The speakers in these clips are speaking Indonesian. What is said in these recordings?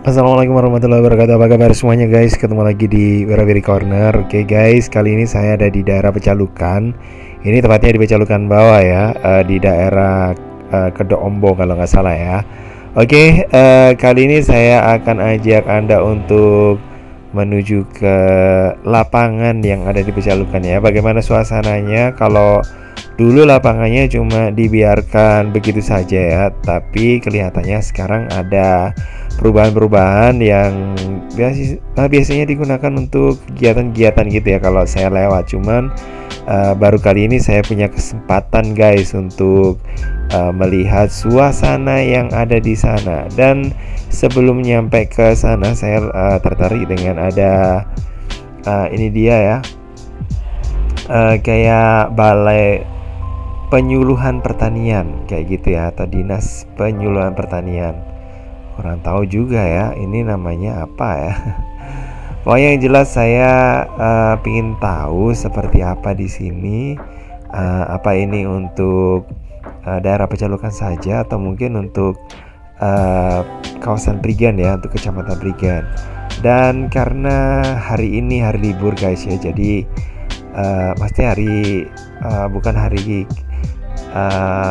Assalamualaikum warahmatullahi wabarakatuh. Apa kabar semuanya guys? Ketemu lagi di Werawiri Corner. Oke guys, kali ini saya ada di daerah Pecalukan. Ini tepatnya di Pecalukan bawah ya, di daerah Kedok Ombo kalau nggak salah ya. Oke, kali ini saya akan ajak Anda untuk menuju ke lapangan yang ada di Pecalukan ya. Bagaimana suasananya kalau dulu lapangannya cuma dibiarkan begitu saja ya, tapi kelihatannya sekarang ada perubahan-perubahan yang biasanya digunakan untuk kegiatan-kegiatan gitu ya kalau saya lewat. Cuman baru kali ini saya punya kesempatan guys untuk melihat suasana yang ada di sana. Dan sebelum nyampe ke sana saya tertarik dengan ada ini dia ya, kayak balai penyuluhan pertanian kayak gitu ya, atau dinas penyuluhan pertanian. Kurang tahu juga ya ini namanya apa ya. Pokoknya yang jelas saya pingin tahu seperti apa di sini. Apa ini untuk daerah Pecalukan saja atau mungkin untuk kawasan Prigen ya, untuk kecamatan Prigen. Dan karena hari ini hari libur guys ya, jadi pasti bukan hari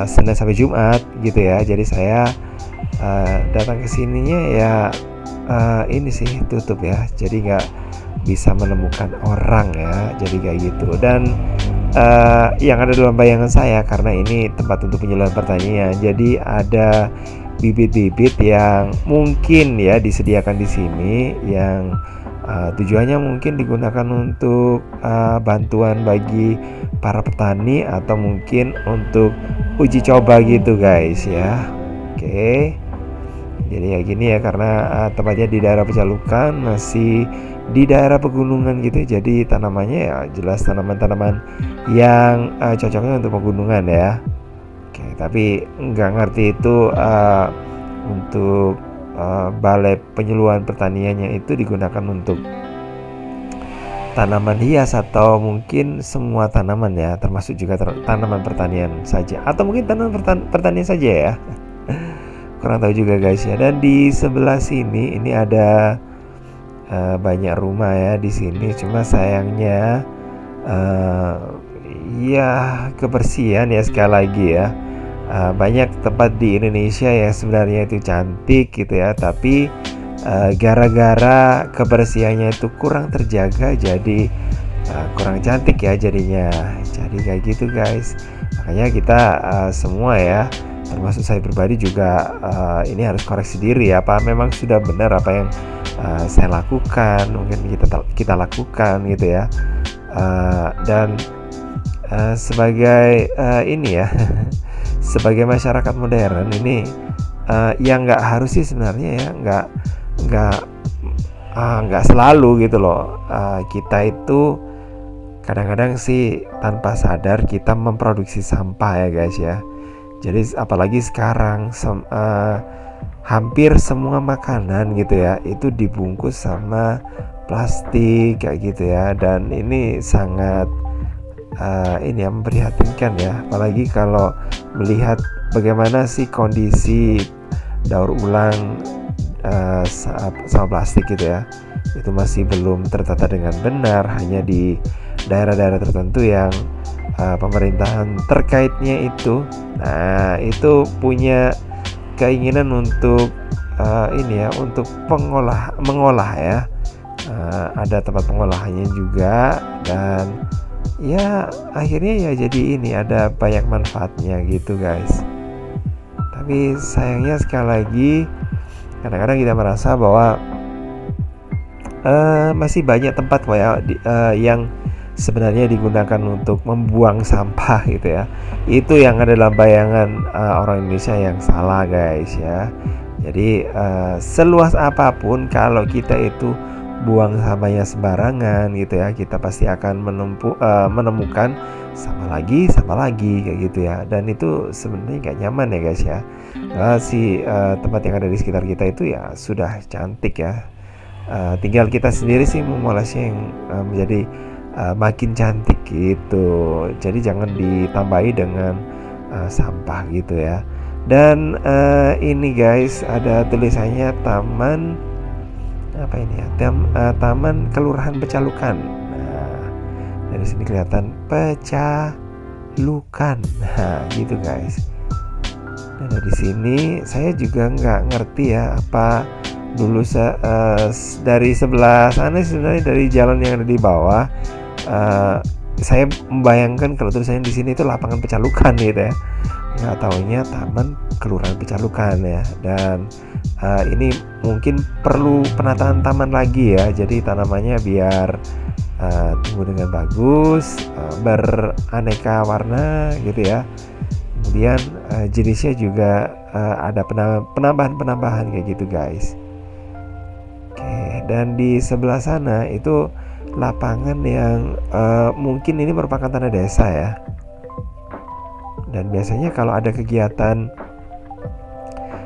Senin sampai Jumat gitu ya. Jadi saya datang ke sininya ya ini sih tutup ya, jadi nggak bisa menemukan orang ya, jadi kayak gitu. Dan yang ada dalam bayangan saya, karena ini tempat untuk penyuluhan pertanian, jadi ada bibit-bibit yang mungkin ya disediakan di sini yang tujuannya mungkin digunakan untuk bantuan bagi para petani atau mungkin untuk uji coba gitu guys ya. Oke. Jadi ya gini ya, karena tempatnya di daerah Pecalukan, masih di daerah pegunungan gitu. Jadi tanamannya ya jelas tanaman-tanaman yang cocoknya untuk pegunungan ya. Oke, tapi nggak ngerti itu untuk balai penyuluhan pertaniannya itu digunakan untuk tanaman hias atau mungkin semua tanaman ya, termasuk juga tanaman pertanian saja atau mungkin tanaman pertanian saja ya. Kurang tahu juga guys ya. Dan di sebelah sini ini ada banyak rumah ya di sini. Cuma sayangnya ya kebersihan ya, sekali lagi ya. Banyak tempat di Indonesia yang sebenarnya itu cantik gitu ya, tapi gara-gara kebersihannya itu kurang terjaga, jadi kurang cantik ya jadinya. Jadi kayak gitu guys. Makanya kita semua ya, termasuk saya pribadi juga ini harus koreksi diri ya, apa memang sudah benar apa yang saya lakukan, mungkin kita lakukan gitu ya. Dan sebagai ini ya sebagai masyarakat modern ini yang nggak harus sih sebenarnya ya, nggak selalu gitu loh. Kita itu kadang-kadang sih tanpa sadar kita memproduksi sampah ya guys ya. Jadi apalagi sekarang hampir semua makanan gitu ya itu dibungkus sama plastik kayak gitu ya. Dan ini sangat ini ya memprihatinkan ya, apalagi kalau melihat bagaimana sih kondisi daur ulang sama plastik gitu ya. Itu masih belum tertata dengan benar, hanya di daerah-daerah tertentu yang pemerintahan terkaitnya itu itu punya keinginan untuk ini ya, untuk mengolah ya. Ada tempat pengolahannya juga, dan ya akhirnya ya jadi ini ada banyak manfaatnya gitu guys. Tapi sayangnya sekali lagi kadang-kadang kita merasa bahwa masih banyak tempat yang sebenarnya digunakan untuk membuang sampah gitu ya. Itu yang ada dalam bayangan orang Indonesia yang salah guys ya. Jadi seluas apapun kalau kita itu buang sampahnya sembarangan gitu ya, kita pasti akan menemukan sampah lagi kayak gitu ya. Dan itu sebenarnya nggak nyaman ya guys ya. Tempat yang ada di sekitar kita itu ya sudah cantik ya. Tinggal kita sendiri sih memolesnya yang menjadi makin cantik gitu. Jadi jangan ditambahi dengan sampah gitu ya. Dan ini guys, ada tulisannya Taman apa ini ya, Taman Kelurahan Pecalukan. Nah, dari sini kelihatan Pecalukan, nah gitu guys. Dan dari sini saya juga nggak ngerti ya apa dulu dari sebelah sana sebenarnya, dari jalan yang ada di bawah, saya membayangkan kalau tulisannya di sini itu lapangan Pecalukan gitu ya. Nggak taunya Taman Kelurahan Pecalukan ya. Dan ini mungkin perlu penataan taman lagi ya. Jadi tanamannya biar tumbuh dengan bagus, beraneka warna gitu ya. Kemudian jenisnya juga ada penambahan kayak gitu guys. Oke, dan di sebelah sana itu lapangan yang mungkin ini merupakan tanah desa ya. Dan biasanya kalau ada kegiatan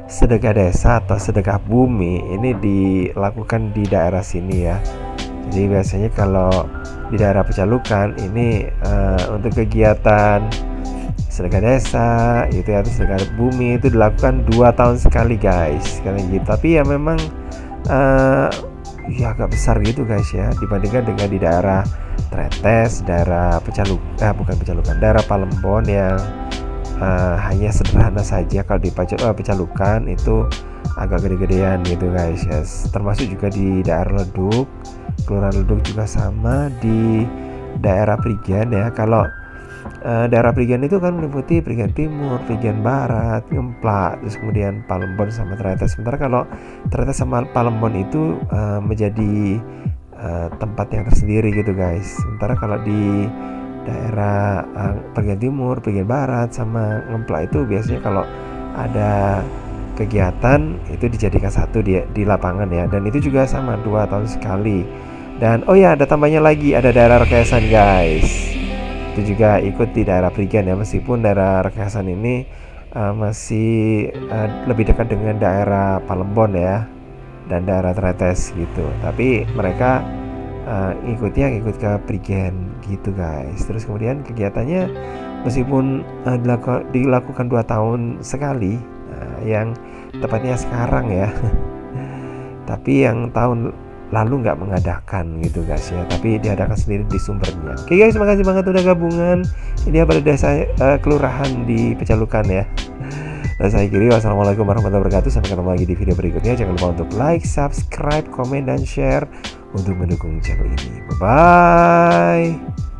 sedekah desa atau sedekah bumi ini dilakukan di daerah sini ya. Jadi biasanya kalau di daerah Pecalukan ini untuk kegiatan sedekah desa itu ya, atau sedekah bumi itu dilakukan 2 tahun sekali guys, sekali gitu. Tapi ya memang ya agak besar gitu guys ya, dibandingkan dengan di daerah Tretes, daerah Pecalukan, daerah Palembon yang hanya sederhana saja. Kalau di Pecalukan itu agak gede-gedean gitu guys ya. Termasuk juga di daerah Leduk, Kelurahan Leduk juga sama, di daerah Prigen ya. Kalau daerah Prigen itu kan meliputi Prigen Timur, Prigen Barat, Ngemplak, terus kemudian Palembon sama Tretes. Sementara kalau Tretes sama Palembon itu menjadi tempat yang tersendiri gitu guys. Sementara kalau di daerah Prigen Timur, Prigen Barat sama Ngemplak itu biasanya kalau ada kegiatan itu dijadikan satu di lapangan ya. Dan itu juga sama 2 tahun sekali. Dan oh ya, ada tambahnya lagi, ada daerah Rekayasa guys. Itu juga ikut di daerah Prigen ya, meskipun daerah Rekayasa ini masih lebih dekat dengan daerah Palembon ya dan daerah Tretes gitu. Tapi mereka ikut ke Prigen gitu guys. Terus kemudian kegiatannya meskipun dilakukan 2 tahun sekali, yang tepatnya sekarang ya tapi yang tahun lalu nggak mengadakan gitu guys ya, tapi diadakan sendiri di sumbernya. Oke guys, makasih banget udah gabungan. Ini pada desa kelurahan di Pecalukan ya. Dan saya kiri, wassalamualaikum warahmatullahi wabarakatuh. Sampai ketemu lagi di video berikutnya. Jangan lupa untuk like, subscribe, komen, dan share untuk mendukung channel ini. Bye bye.